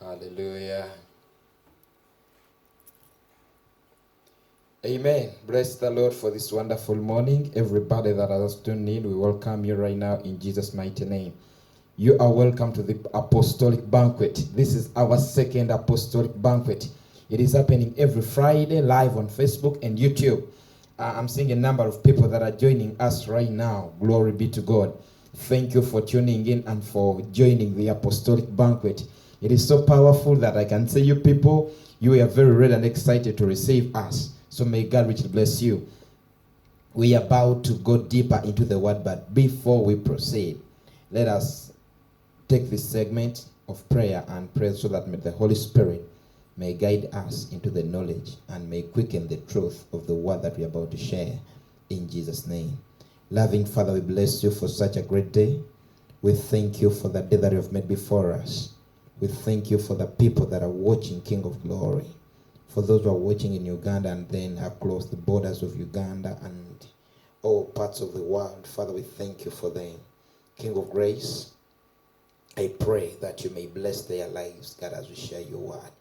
Hallelujah. Amen. Bless the Lord for this wonderful morning. Everybody that has tuned in, we welcome you right now in Jesus' mighty name. You are welcome to the Apostolic Banquet. This is our second Apostolic Banquet. It is happening every Friday live on Facebook and YouTube. I'm seeing a number of people that are joining us right now. Glory be to God. Thank you for tuning in and for joining the Apostolic Banquet. It is so powerful that I can say you people, you are very ready and excited to receive us. So may God richly bless you. We are about to go deeper into the word, but before we proceed, let us take this segment of prayer and pray so that the Holy Spirit may guide us into the knowledge and may quicken the truth of the word that we are about to share in Jesus' name. Loving Father, we bless you for such a great day. We thank you for the day that you have made before us. We thank you for the people that are watching King of Glory. For those who are watching in Uganda and then across the borders of Uganda and all parts of the world, Father, we thank you for them. King of Grace, I pray that you may bless their lives, God, as we share your word.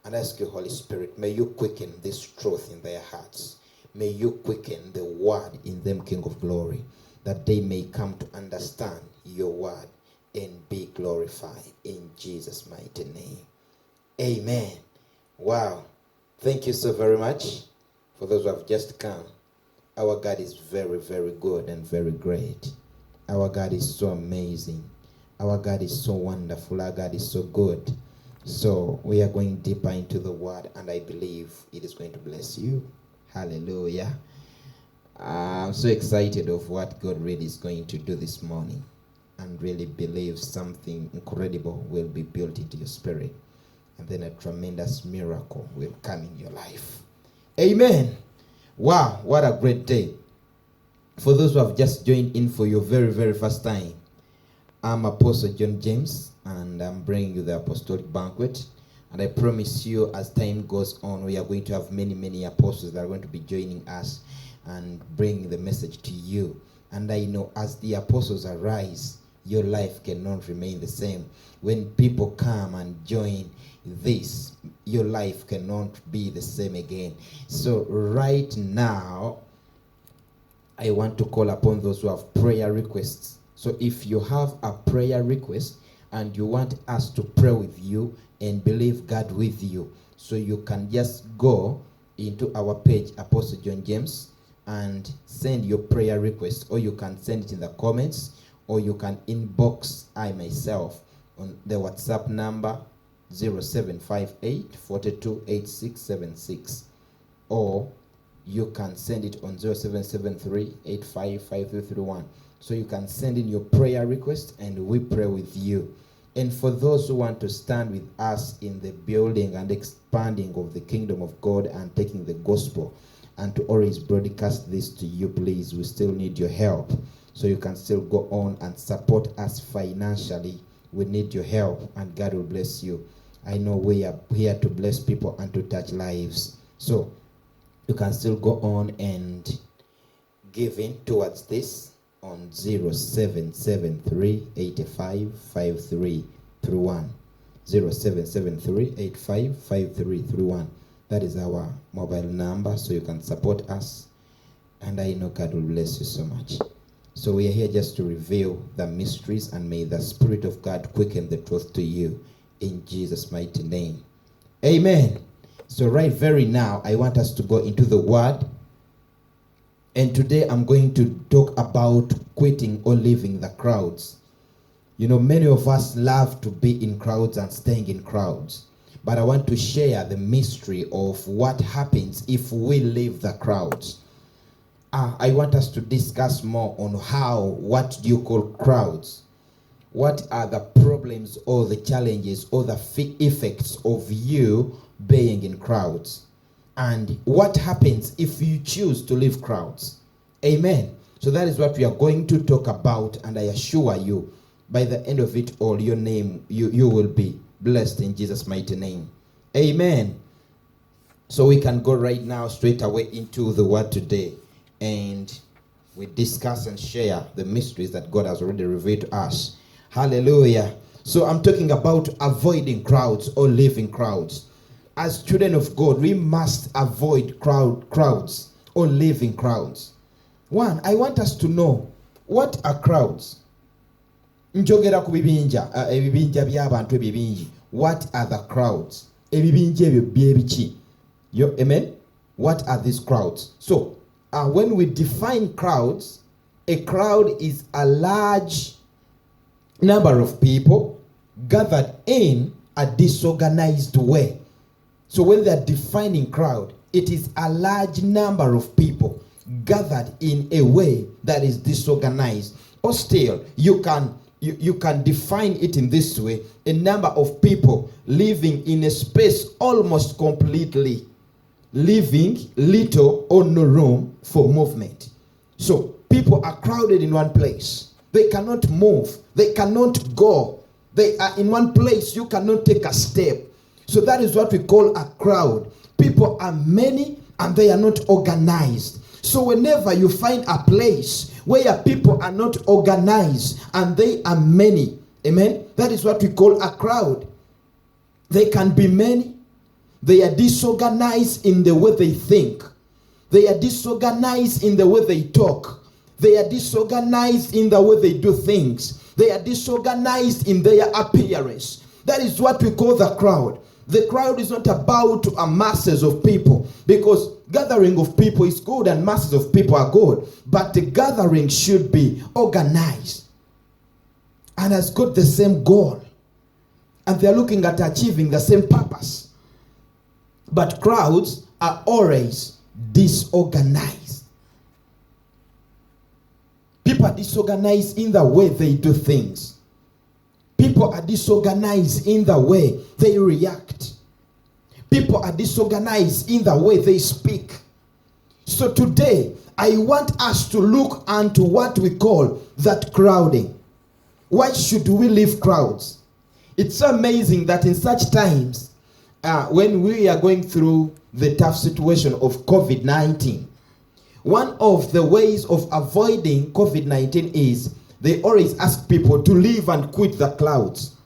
And ask you, Holy Spirit, may you quicken this truth in their hearts. May you quicken the word in them, King of Glory, that they may come to understand your word and be glorified in Jesus' mighty name. Amen. Wow. Thank you so very much for those who have just come. Our God is very, very good and very great. Our God is so amazing. Our God is so wonderful. Our God is so good. So we are going deeper into the word, and I believe it is going to bless you. Hallelujah. I'm so excited of what God really is going to do this morning, and really believe something incredible will be built into your spirit, and then a tremendous miracle will come in your life. Amen. Wow, what a great day. For those who have just joined in for your very, very first time, I'm Apostle John James, and I'm bringing you the Apostolic Banquet. And I promise you, as time goes on, we are going to have many, many apostles that are going to be joining us and bringing the message to you. And I know as the apostles arise, your life cannot remain the same. When people come and join this, your life cannot be the same again. So right now, I want to call upon those who have prayer requests. So if you have a prayer request and you want us to pray with you and believe God with you, so you can just go into our page, Apostle John James, and send your prayer request, or you can send it in the comments, or you can inbox I myself on the WhatsApp number 0758 428676, or you can send it on 0773 855331. So you can send in your prayer request and we pray with you. And for those who want to stand with us in the building and expanding of the kingdom of God and taking the gospel and to always broadcast this to you, please, we still need your help. So you can still go on and support us financially. We need your help, and God will bless you. I know we are here to bless people and to touch lives. So you can still go on and give in towards this on 0773 855331. 0773 855331. That is our mobile number, so you can support us, and I know God will bless you so much. So we are here just to reveal the mysteries, and may the Spirit of God quicken the truth to you in Jesus' mighty name. Amen. So right very now, I want us to go into the word. And today I'm going to talk about quitting or leaving the crowds. You know, many of us love to be in crowds and staying in crowds. But I want to share the mystery of what happens if we leave the crowds. I want us to discuss more on what do you call crowds? What are the problems or the challenges or the effects of you being in crowds? And what happens if you choose to leave crowds? Amen. So that is what we are going to talk about, and I assure you, by the end of it all, your name, you will be blessed in Jesus' mighty name. Amen. So we can go right now straight away into the word today, and we discuss and share the mysteries that God has already revealed to us. Hallelujah. So I'm talking about avoiding crowds or leaving crowds. As children of God, we must avoid crowds or leaving crowds. One, I want us to know, what are crowds? Njogera ku bibinja, ebibinja by'abantu ebibinji. What are the crowds? Ebibinja ebyo byebiki? Amen? What are these crowds? So, when we define crowds, a crowd is a large number of people gathered in a disorganized way. So when they're defining crowd, it is a large number of people gathered in a way that is disorganized. Or still, you can define it in this way: a number of people living in a space almost completely, leaving little or no room for movement. So people are crowded in one place. They cannot move. They cannot go. They are in one place. You cannot take a step. So that is what we call a crowd. People are many and they are not organized. So whenever you find a place where people are not organized and they are many, amen, that is what we call a crowd. They can be many. They are disorganized in the way they think. They are disorganized in the way they talk. They are disorganized in the way they do things. They are disorganized in their appearance. That is what we call the crowd. The crowd is not about a masses of people, because gathering of people is good and masses of people are good. But the gathering should be organized and has got the same goal. And they are looking at achieving the same purpose. But crowds are always disorganized. People are disorganized in the way they do things. People are disorganized in the way they react. People are disorganized in the way they speak. So today, I want us to look into what we call that crowding. Why should we leave crowds? It's so amazing that in such times, when we are going through the tough situation of COVID-19, one of the ways of avoiding COVID-19 is they always ask people to leave and quit the crowds.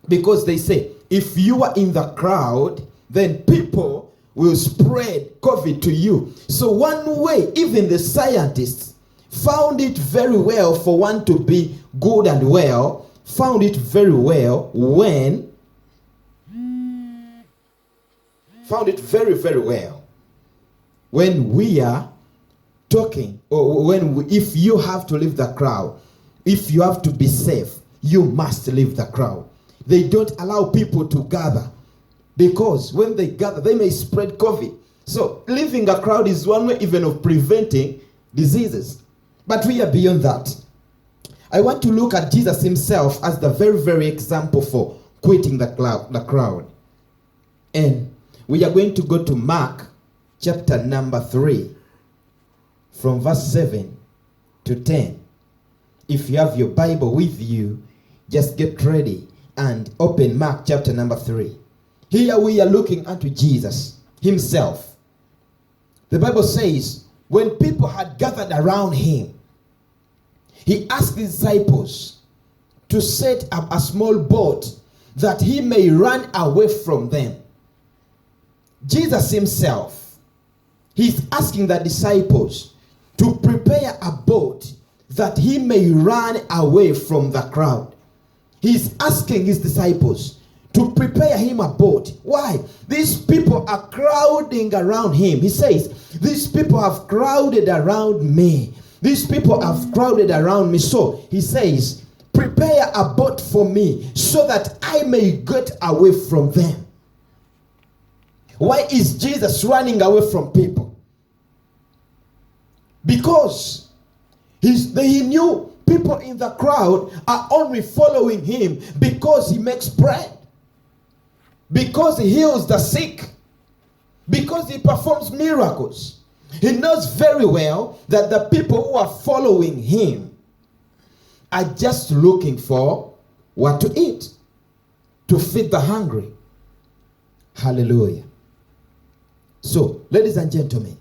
Because they say, if you are in the crowd, then people will spread COVID to you. So one way, even the scientists found it very well for one to be good and well, found it very well when, found it very, very well when we are talking, or if you have to leave the crowd, if you have to be safe, you must leave the crowd. They don't allow people to gather, because when they gather, they may spread COVID. So leaving a crowd is one way even of preventing diseases. But we are beyond that. I want to look at Jesus himself as the very, very example for quitting the crowd. And we are going to go to Mark chapter number 3. From verse 7 to 10. If you have your Bible with you, just get ready and open Mark chapter number 3. Here we are looking unto Jesus himself. The Bible says, when people had gathered around him, he asked his disciples to set up a small boat that he may run away from them. Jesus himself, he's asking the disciples to prepare a boat that he may run away from the crowd. He's asking his disciples to prepare him a boat. Why? These people are crowding around him. He says, these people have crowded around me. These people have crowded around me. So he says, prepare a boat for me so that I may get away from them. Why is Jesus running away from people? Because he knew people in the crowd are only following him because he makes bread, because he heals the sick, because he performs miracles. He knows very well that the people who are following him are just looking for what to eat, to feed the hungry. Hallelujah. So, ladies and gentlemen,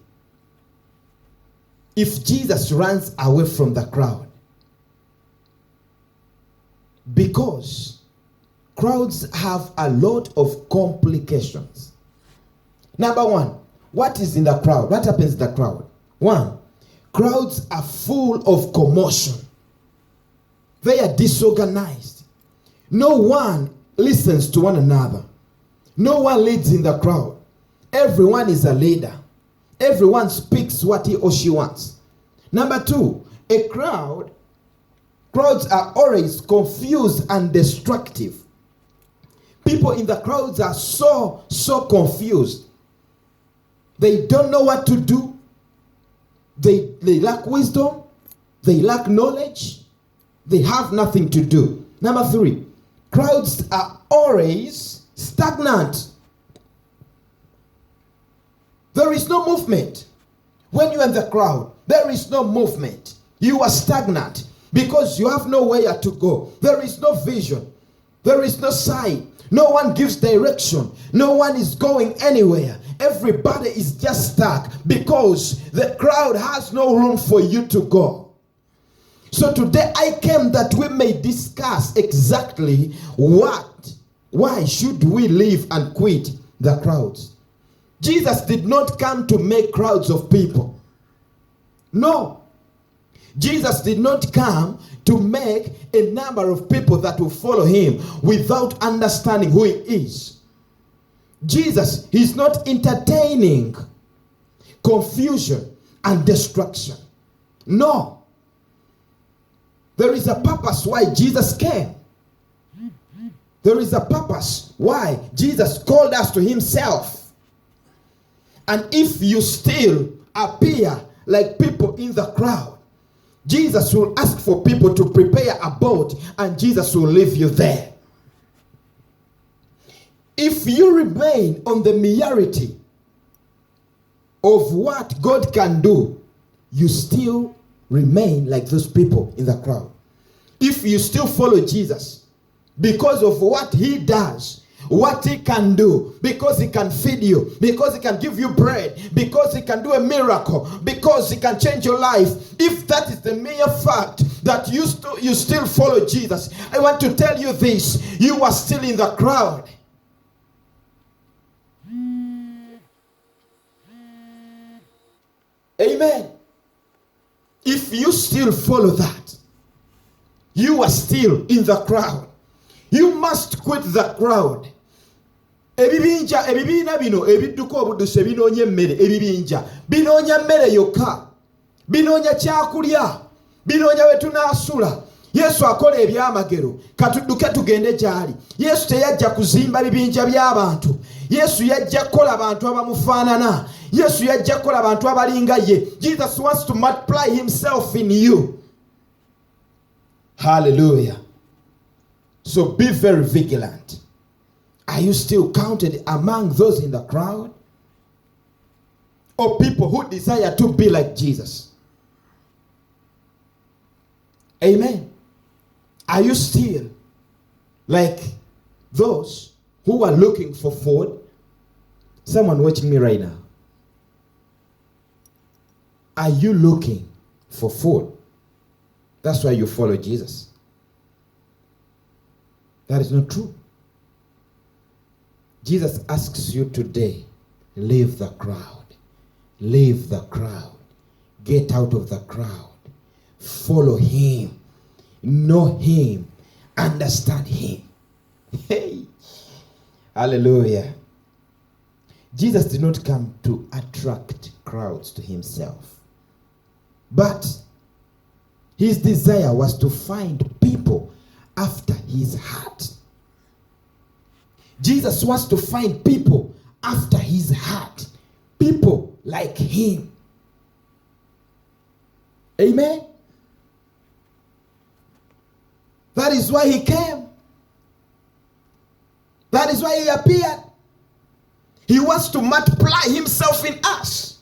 if Jesus runs away from the crowd, Because crowds have a lot of complications. Number one, what is in the crowd? What happens in the crowd? One, crowds are full of commotion. They are disorganized. No one listens to one another. No one leads in the crowd. Everyone is a leader. Everyone speaks what he or she wants. Number two, crowds are always confused and destructive. People in the crowds are so confused. They don't know what to do. They lack wisdom. They lack knowledge. They have nothing to do. Number three, crowds are always stagnant. There is no movement. When you're in the crowd, there is no movement. You are stagnant because you have nowhere to go. There is no vision. There is no sight. No one gives direction. No one is going anywhere. Everybody is just stuck because the crowd has no room for you to go. So today I came that we may discuss exactly why should we leave and quit the crowds. Jesus did not come to make crowds of people. No. Jesus did not come to make a number of people that will follow him without understanding who he is. Jesus is not entertaining confusion and destruction. No. There is a purpose why Jesus came. There is a purpose why Jesus called us to himself. And if you still appear like people in the crowd, Jesus will ask for people to prepare a boat and Jesus will leave you there. If you remain on the merity of what God can do, you still remain like those people in the crowd. If you still follow Jesus because of what he does, what he can do, because he can feed you, because he can give you bread, because he can do a miracle, because he can change your life. If that is the mere fact that you still follow Jesus, I want to tell you this: you are still in the crowd. Amen. If you still follow that, you are still in the crowd. You must quit the crowd. Ebibinja bino ebidduka obuddusi binoonya emmere. Ebibinja binoonya mmere yokka, binoonya kyakulya, binoonya we tunaasula. Yesu akola ebyamagero, katudduke tugende gy'ali. Yesu teyajja kuzimba bibinja by'abantu. Yesu yajja kukola abantu abamufaanana. Yesu yajja kukola abantu abalinga ye. Jesus wants to multiply himself in you. Hallelujah. So be very vigilant. Are you still counted among those in the crowd? Or people who desire to be like Jesus? Amen. Are you still like those who are looking for food? Someone watching me right now. Are you looking for food? That's why you follow Jesus. That is not true. Jesus asks you today, leave the crowd. Leave the crowd. Get out of the crowd. Follow him. Know him. Understand him. Hey. Hallelujah. Jesus did not come to attract crowds to himself. But his desire was to find people after his heart. Jesus wants to find people after his heart. People like him. Amen. That is why he came. That is why he appeared. He wants to multiply himself in us.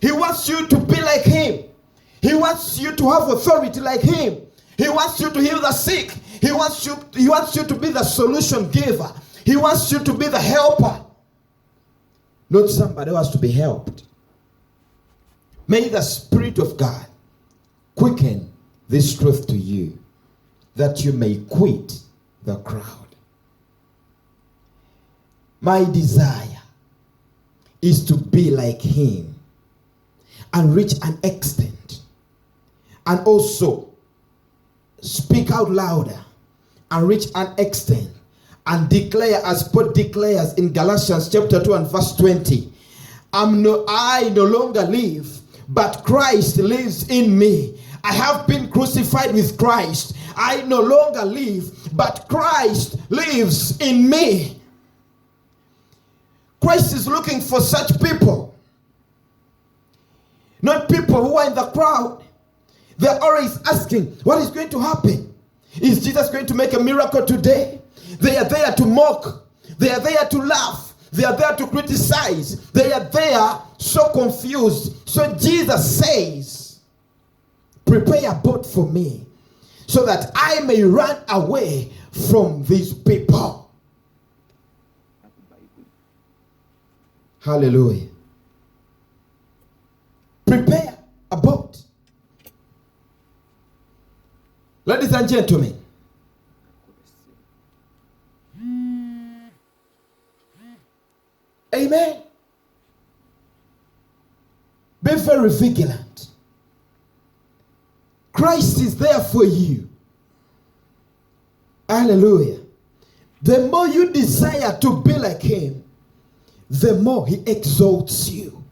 He wants you to be like him. He wants you to have authority like him. He wants you to heal the sick. He wants you to be the solution giver. He wants you to be the helper. Not somebody who has to be helped. May the Spirit of God quicken this truth to you. that you may quit the crowd. My desire is to be like him and reach an extent, and also speak out louder and reach an extent and declare, as Paul declares in Galatians chapter 2 and verse 20, I no longer live, but Christ lives in me. I have been crucified with Christ. I no longer live, but Christ lives in me. Christ is looking for such people. Not people who are in the crowd. They're always asking, what is going to happen? Is Jesus going to make a miracle today? They are there to mock. They are there to laugh. They are there to criticize. They are there so confused. So Jesus says, prepare a boat for me so that I may run away from these people. Hallelujah. Prepare a boat. Ladies and gentlemen, amen. Be very vigilant. Christ is there for you. Hallelujah. The more you desire to be like him, the more he exalts you.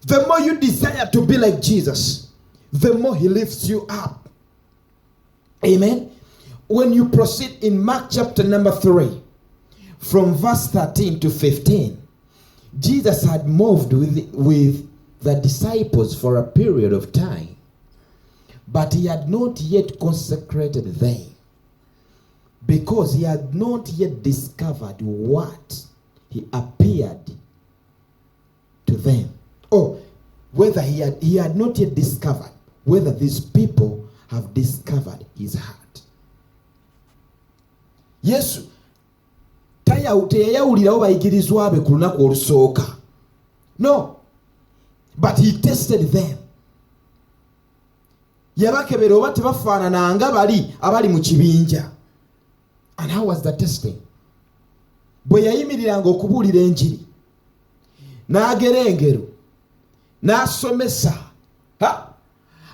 The more you desire to be like Jesus, the more he lifts you up. Amen. When you proceed in Mark chapter number 3, from verse 13 to 15, Jesus had moved with the disciples for a period of time, but he had not yet consecrated them, because he had not yet discovered what he appeared to them, or whether he had not yet discovered whether these people have discovered his heart. Yesu teyayawulirawo bayigirizwa be ku lunaku olusooka. No, but he tested them. Yabakebera oba tebafaanana nga bali abali mu kibinja. And how was the testing? Bwe yayimiriranga okubuulira enjiri, n'agera engero, n'asomesa,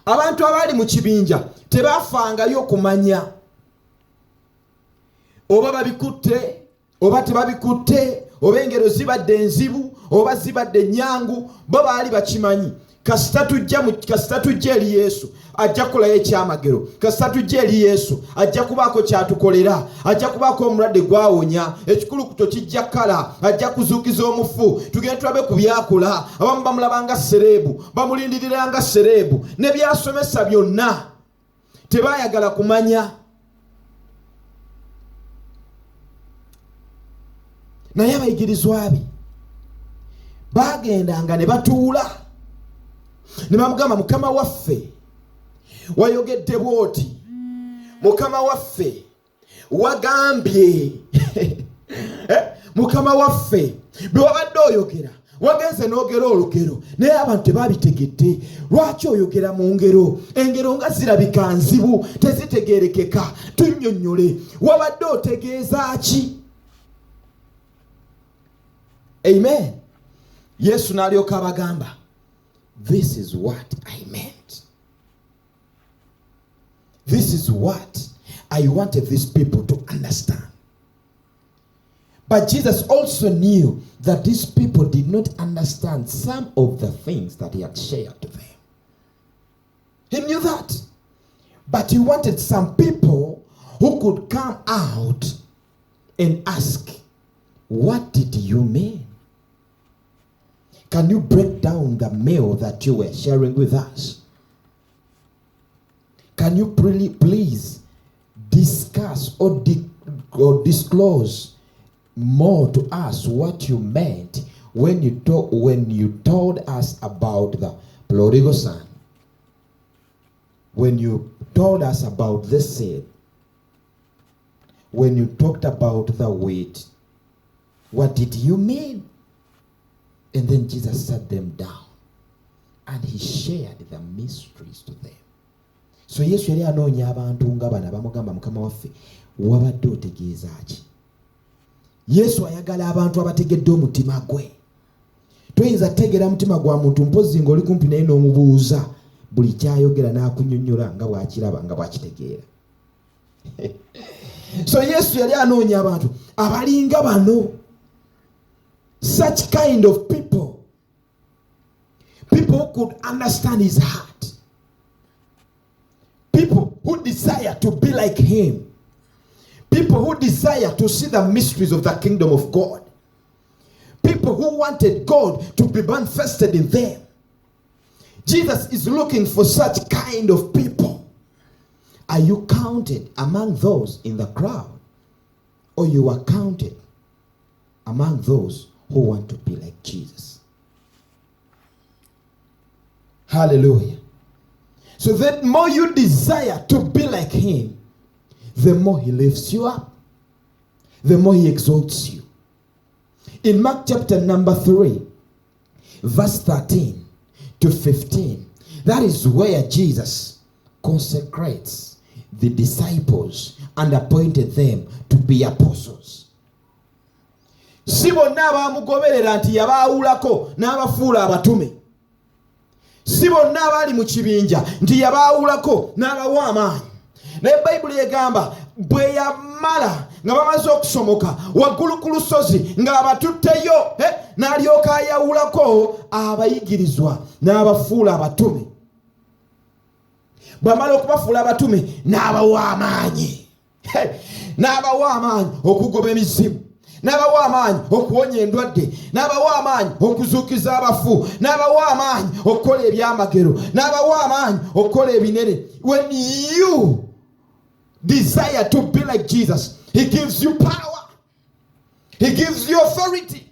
abantu abali mu kibinja tebaafangayo kumanya oba babikutte oba tebabikutte, oba engero zibadde enzibu oba zibadde nnyangu. Bo baali bakimanyi. Kasita tujja eri Yesu ajja kukolayo ekyamagero. Kasita tujja eri Yesu ajja kubaako kyatukolera. Ajja kubaako omulwadde gwawonya, ekikulukuto kijja kala, ajja kuzuukiza omufu, tugende tulabe ku byakola. Abamu bamulaba nga sereebu, bamulindirira nga sereebu. Ne byasomesa byonna tebaayagala kumanya. Naye abayigirizwa be bagendanga ne batuula ne bamugamba, Mukama waffe wayogedde bw'oti, Mukama waffe wagambye Mukama waffe bwe wabadde oyogera wagenze n'ogera olugero, naye abantu tebaabitegedde. Lwaki oyogera mu ngero? Engero nga zirabika nzibu, tezitegeerekeka. Tunnyonnyole, wabadde otegeeza ki? Amen. Yesu n'alyoka abagamba, this is what I meant. This is what I wanted these people to understand. But Jesus also knew that these people did not understand some of the things that he had shared to them. He knew that. But he wanted some people who could come out and ask, what did you mean? Can you break down the meal that you were sharing with us? Can you please discuss or disclose more to us what you meant when you told us about the prodigal son? When you told us about the seed? When you talked about the wheat? What did you mean? And then Jesus sat them down and he shared the mysteries to them. So Yesu yali anoonya abantu nga bano bamugamba mukama waffe wabadde otegeeza ki? Yesu ayagala abantu abategedde omutima gwe. Toyinza kutegeera mutima gwa muntu mpozi ng'oli kumpi naye n'omubuuza buli kyayogera n'akunnyonnyola nga bw'akiraba nga bw'akitegeera. So Yesu yali anoonya abantu abalinga bano, such kind of people who could understand his heart, people who desire to be like him, people who desire to see the mysteries of the kingdom of God, people who wanted God to be manifested in them. Jesus is looking for such kind of people. Are you counted among those in the crowd, or you are counted among those who want to be like Jesus? Hallelujah. So the more you desire to be like him, the more he lifts you up, the more he exalts you. In Mark chapter number 3, verse 13 to 15, that is where Jesus consecrates the disciples and appointed them to be apostles. Si bonna abaamugoberera nti yabaawulako n'abafuula abatume. Si bonna abaali mu kibinja nti yabaawulako n'abawa amaanyi. Naye Bayibuli egamba bwe yamala nga bamaze okusomoka waggulu ku lusozi ng'abatutteyo, n'alyoka ayawulako abayigirizwa n'abafuula abatume. Bw'amala okubafuula abatume n'abawa amaanyi. N'abawa amaanyi okugoba emizimu, n'abawa amaanyi okuwonya endwadde, n'abawa amaanyi okuzuukiza abafu, n'abawa amaanyi okukola ebyamagero, n'abawa amaanyi okukola ebinene. When you desire to be like Jesus, he gives you power, he gives you authority,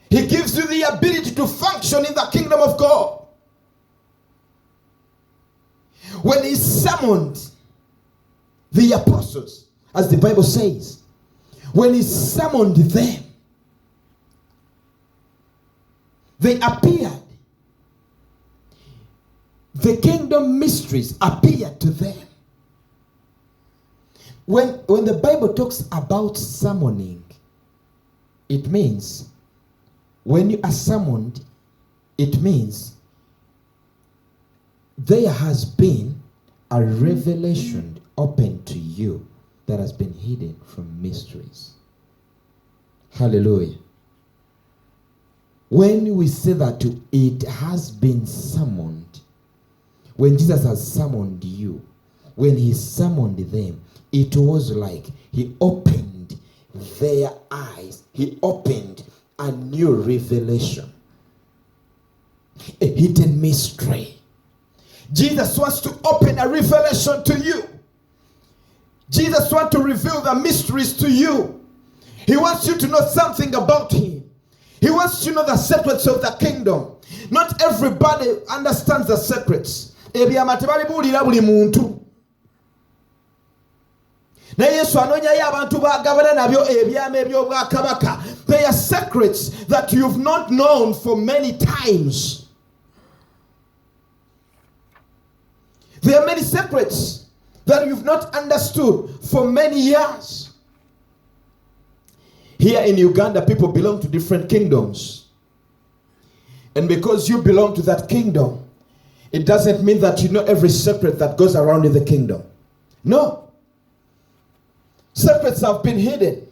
he gives you the ability to function in the kingdom of God. When he summoned the apostles, as the Bible says, when he summoned them, they appeared. The kingdom mysteries appeared to them. When the Bible talks about summoning, it means when you are summoned, it means there has been a revelation open to you that has been hidden from mysteries. Hallelujah. When we say that it has been summoned, when Jesus has summoned you, when he summoned them, it was like he opened their eyes. He opened a new revelation, a hidden mystery. Jesus wants to open a revelation to you. Jesus wants to reveal the mysteries to you. He wants you to know something about him. He wants you to know the secrets of the kingdom. Not everybody understands the secrets. Ebyama tebabibuulira buli muntu. Naye Yesu anonyayo abantu bagabana nabyo ebyama eby'obwakabaka. They are secrets that you've not known for many times. There are many secrets that you've not understood for many years. Here in Uganda, people belong to different kingdoms. And because you belong to that kingdom, it doesn't mean that you know every secret that goes around in the kingdom. No. Secrets have been hidden,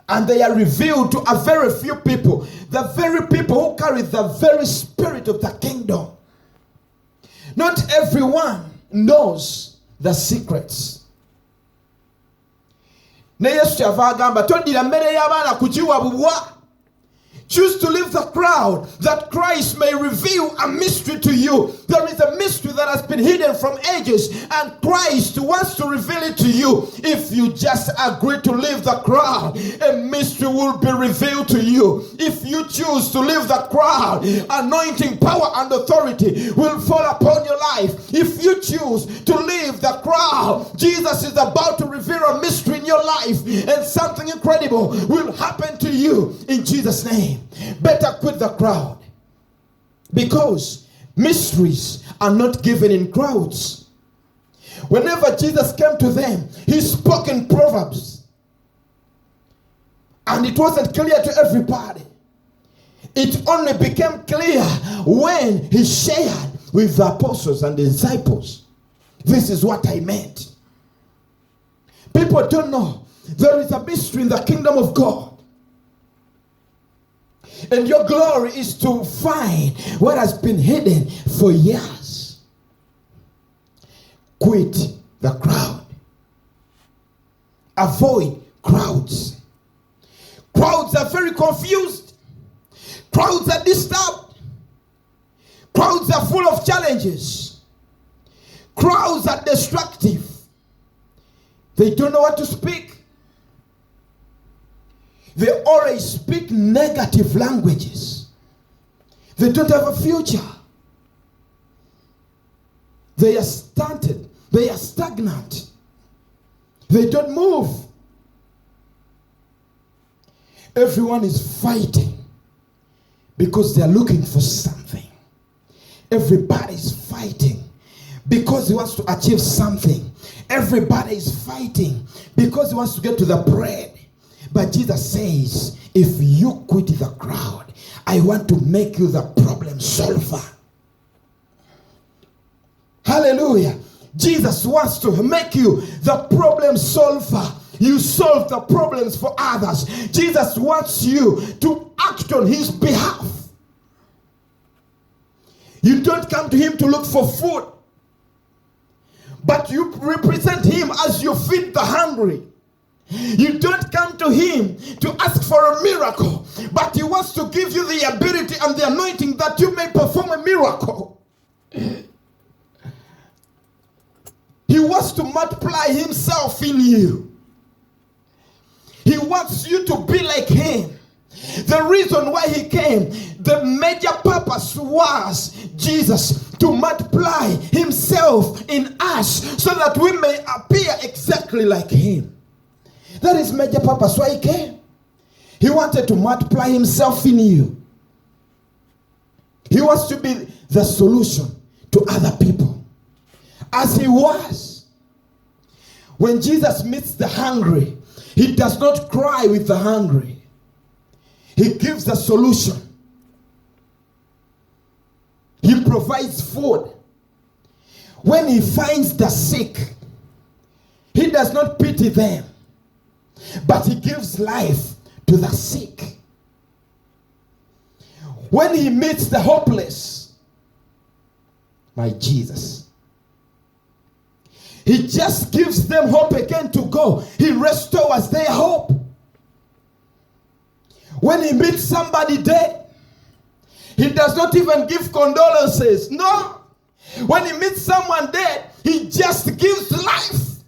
and they are revealed to a very few people. The very people who carry the very spirit of the kingdom. Not everyone knows the secrets. Ne Yesu kyava agamba tondira mmere y'abaana kugiwa bubwa. Choose to leave the crowd that Christ may reveal a mystery to you. There is a mystery that has been hidden from ages, and Christ wants to reveal it to you. If you just agree to leave the crowd, a mystery will be revealed to you. If you choose to leave the crowd, anointing, power, and authority will fall upon your life. If you choose to leave the crowd, Jesus is about to reveal a mystery in your life, and something incredible will happen to you in Jesus' name. Better quit the crowd, because Mysteries are not given in crowds. Whenever Jesus came to them, he spoke in proverbs. And it wasn't clear to everybody. It only became clear when he shared with the apostles and the disciples. This is what I meant. People don't know there is a mystery in the kingdom of God. And your glory is to find what has been hidden for years. Quit the crowd. Avoid crowds. Crowds are very confused. Crowds are disturbed. Crowds are full of challenges. Crowds are destructive. They don't know what to speak. They always speak negative languages. They don't have a future. They are stunted. They are stagnant. They don't move. Everyone is fighting because they are looking for something. Everybody is fighting because he wants to achieve something. Everybody is fighting because he wants to get to the bread. But Jesus says, if you quit the crowd, I want to make you the problem solver. Hallelujah. Jesus wants to make you the problem solver. You solve the problems for others. Jesus wants you to act on his behalf. You don't come to him to look for food, but you represent him as you feed the hungry. You don't come to him to ask for a miracle, but he wants to give you the ability and the anointing that you may perform a miracle. He wants to multiply himself in you. He wants you to be like him. The reason why he came, the major purpose was Jesus to multiply himself in us so that we may appear exactly like him. That is major purpose why he came. He wanted to multiply himself in you. He wants to be the solution to other people. As he was. When Jesus meets the hungry, he does not cry with the hungry. He gives the solution. He provides food. When he finds the sick, he does not pity them, but he gives life to the sick. When he meets the hopeless, my Jesus, he just gives them hope again to go. He restores their hope. When he meets somebody dead, he does not even give condolences. No. When he meets someone dead, he just gives life.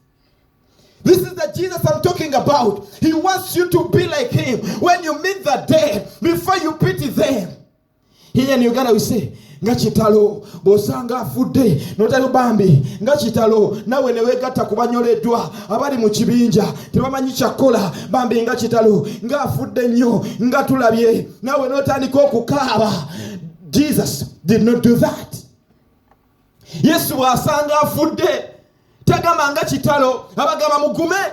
This is the Jesus I'm talking about. He wants you to be like him. When you meet the dead, before you pity them. Here in Uganda we say, ngachitalo bosanga afudde notali bambi ngachitalo nawe newegata kubanyoleddwa abali mu kibinja tebamanyi kyakola bambi ngachitalo ngafudde nnyo ngatulabye nawe notandika okukaaba. Jesus did not do that. Yesu asanga afudde tagama ngachitalo abagamba mugume.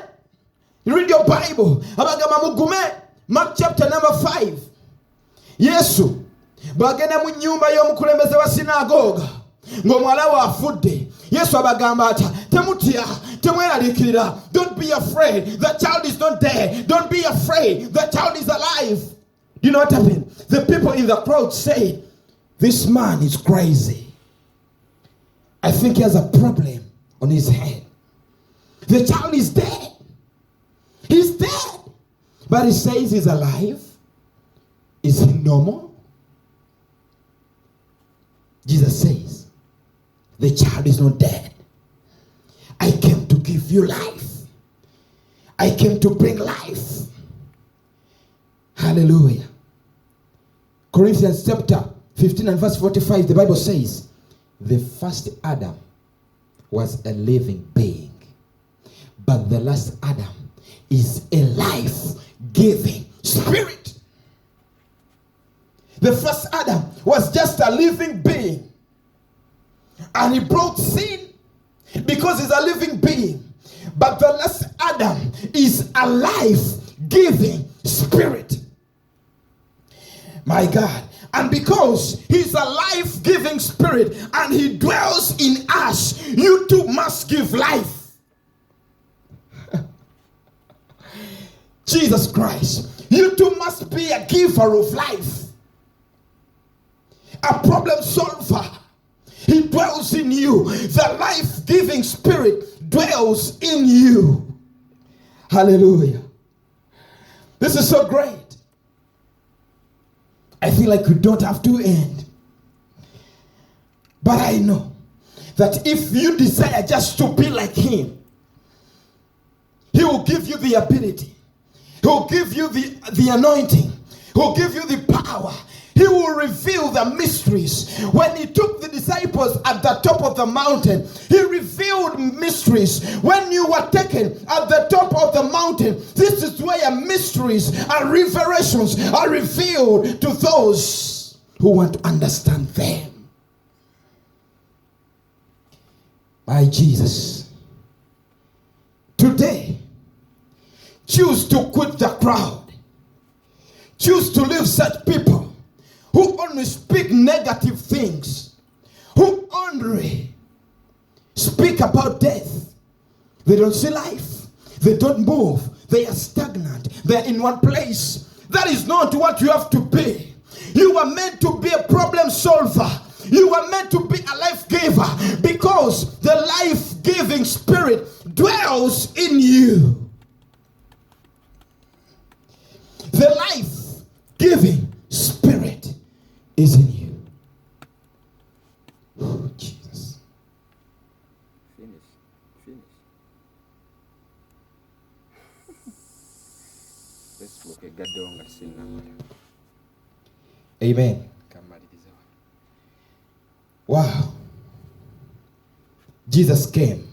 You read your Bible, abagamba mugume. Mark chapter number 5. Yesu bagenda mu nyumba y'omukulembeze wa sinagoga ng'omuwala we afudde. Yesu abagamba ati temutya, temweraliikirira. Don't be afraid, the child is not dead. Don't be afraid, the child is alive. You know what happened? The people in the crowd said, this man is crazy. I think he has a problem on his head. The child is dead. He's dead. But he says he's alive. Is he normal? Jesus says, the child is not dead. I came to give you life. I came to bring life. Hallelujah. Corinthians chapter 15 and verse 45, the Bible says, the first Adam was a living being, but the last Adam is a life-giving spirit. The first Adam was just a living being. And he brought sin because he's a living being. But the last Adam is a life-giving spirit. My God. And because he's a life-giving spirit and he dwells in us, you too must give life. Jesus Christ, you too must be a giver of life. A problem solver. He dwells in you. The life-giving spirit dwells in you. Hallelujah. This is so great. I feel like we don't have to end. But I know that if you desire just to be like him, he will give you the ability. He will give you the anointing. He will give you the power. He will reveal the mysteries. When he took the disciples at the top of the mountain, he revealed mysteries. When you were taken at the top of the mountain, this is where mysteries and revelations are revealed to those who want to understand them. My Jesus, today, choose to quit the crowd. Choose to leave such people who only speak negative things, who only speak about death. They don't see life. They don't move. They are stagnant. They are in one place. That is not what you have to be. You are meant to be a problem solver. You are meant to be a life giver because the life-giving spirit dwells in you. The life-giving spirit is in you. Oh, Jesus. Finish. Let's look at Gadonga Sinna. Amen. Wow. Jesus came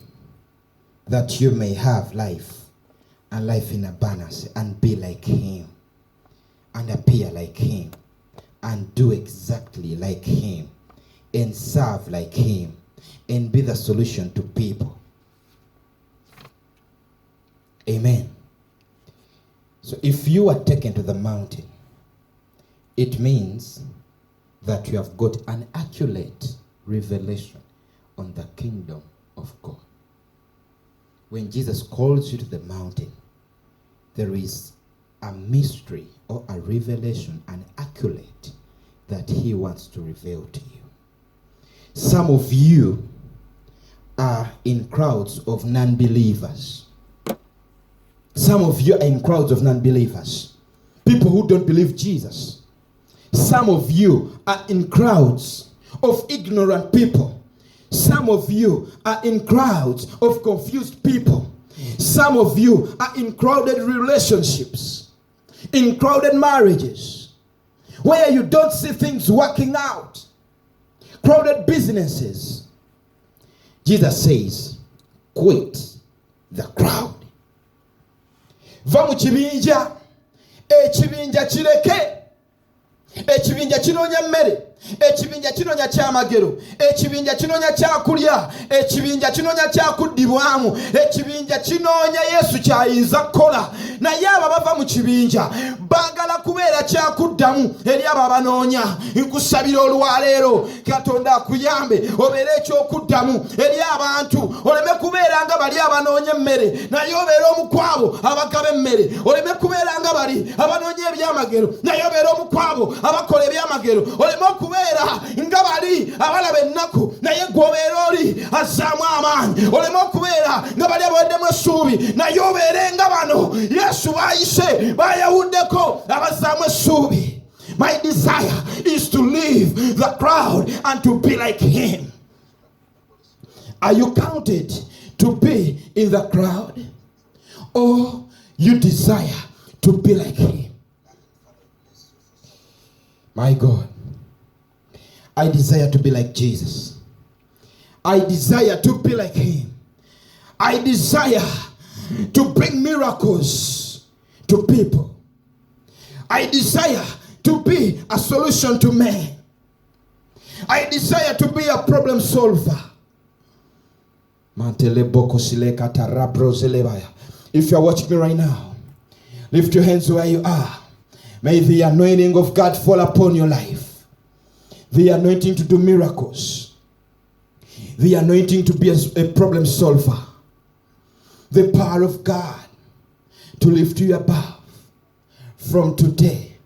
that you may have life and life in abundance and be like him and appear like him and do exactly like him and serve like him and be the solution to people. Amen. So if you are taken to the mountain, it means that you have got an accurate revelation on the kingdom of God. When Jesus calls you to the mountain, there is a mystery or a revelation, an accurate that he wants to reveal to you. Some of you are in crowds of non-believers. Some of you are in crowds of non-believers. People who don't believe Jesus. Some of you are in crowds of ignorant people. Some of you are in crowds of confused people. Some of you are in crowded relationships, in crowded marriages, where you don't see things working out, crowded businesses. Jesus says, quit the crowd. Va mu kibinja, ekibinja kireke. Ekibinja kinoonya mmere, ekibinja kinoonya kyamagero, ekibinja kinoonya kyakulya, ekibinja kinoonya kyakuddibwamu, ekibinja kinoonya Yesu kyayinza kukola. Naye abo bava mu kibinja baagala kubeera kyakuddamu eri abo abanoonya. Nkusabira olwaleero Katonda akuyambe obeere ekyokuddamu eri abantu, oleme kubeera nga bali abanoonya emmere naye obeere omukwabo abagaba emmere, oleme kubeera nga bali abanoonya ebyamagero naye obeere omukwabo abakola ebyamagero, oleme okubeera nga bali abalaba ennaku naye gwe obeera oli azzaamu amaanyi, oleme okubeera nga bali abaweddemu essuubi naye obeere nga bano Yesu bayise bayawuddeko abazzaamu essuubi. My desire is to leave the crowd and to be like him. Are you counted to be in the crowd, or you desire to be like him? My God, I desire to be like Jesus. I desire to be like him. I desire to bring miracles to people. I desire to be a solution to men. I desire to be a problem solver. If you're watching me right now, lift your hands where you are. May the anointing of God fall upon your life. The anointing to do miracles. The anointing to be a problem solver. The power of God to lift you above. From today,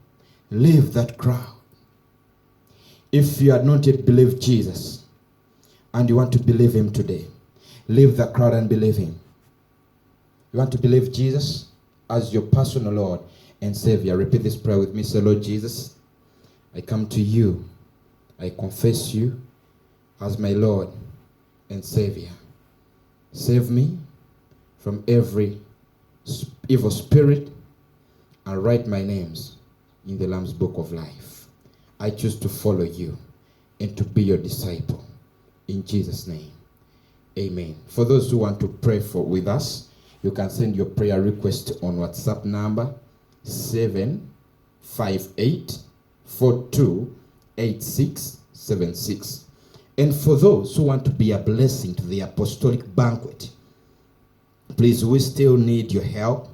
leave that crowd. If you had not yet believed Jesus and you want to believe him today, leave the crowd and believe him. You want to believe Jesus as your personal Lord and Savior. Repeat this prayer with me. Say, Lord Jesus, I come to you. I confess you as my Lord and Savior. Save me from every evil spirit and write my names in the Lamb's Book of Life. I choose to follow you and to be your disciple. In Jesus' name, amen. For those who want to pray with us, you can send your prayer request on WhatsApp number 758428676. And for those who want to be a blessing to the apostolic banquet, please, we still need your help.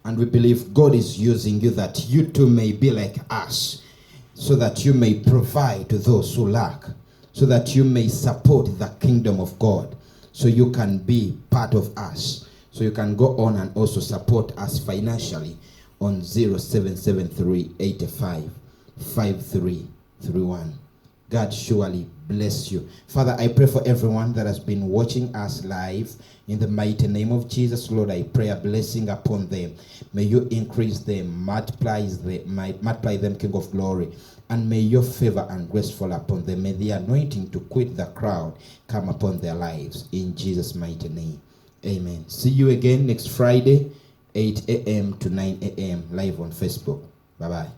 And we believe God is using you that you too may be like us, so that you may provide to those who lack, so that you may support the kingdom of God, so you can be part of us, so you can go on and also support us financially on 0773855331. God surely bless you. Father, I pray for everyone that has been watching us live. In the mighty name of Jesus, Lord, I pray a blessing upon them. May you increase them, multiply them, King of glory. And may your favor and grace fall upon them. May the anointing to quit the crowd come upon their lives. In Jesus' mighty name, amen. See you again next Friday, 8 a.m. to 9 a.m. live on Facebook. Bye-bye.